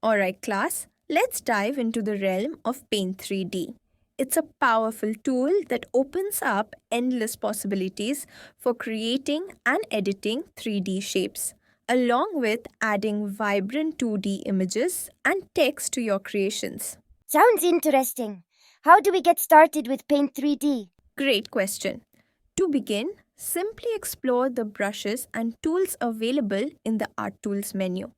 Alright, class, let's dive into the realm of Paint 3D. It's a powerful tool that opens up endless possibilities for creating and editing 3D shapes, along with adding vibrant 2D images and text to your creations. Sounds interesting. How do we get started with Paint 3D? Great question. To begin, simply explore the brushes and tools available in the Art Tools menu.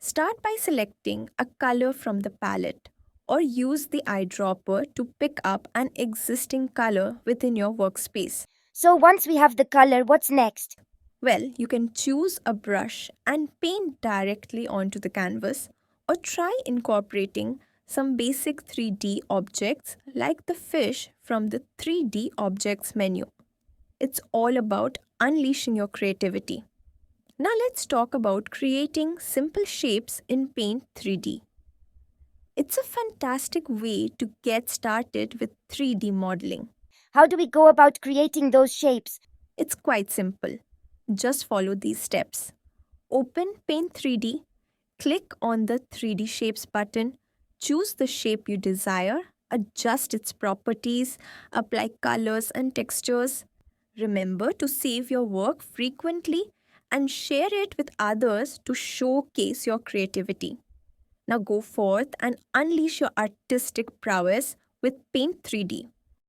Start by selecting a color from the palette or use the eyedropper to pick up an existing color within your workspace. So once we have the color, what's next? Well, you can choose a brush and paint directly onto the canvas or try incorporating some basic 3D objects like the fish from the 3D objects menu. It's all about unleashing your creativity. Now let's talk about creating simple shapes in Paint 3D. It's a fantastic way to get started with 3D modeling. How do we go about creating those shapes? It's quite simple. Just follow these steps. Open Paint 3D, click on the 3D Shapes button, choose the shape you desire, adjust its properties, apply colors and textures. Remember to save your work frequently and share it with others to showcase your creativity. Now go forth and unleash your artistic prowess with Paint 3D.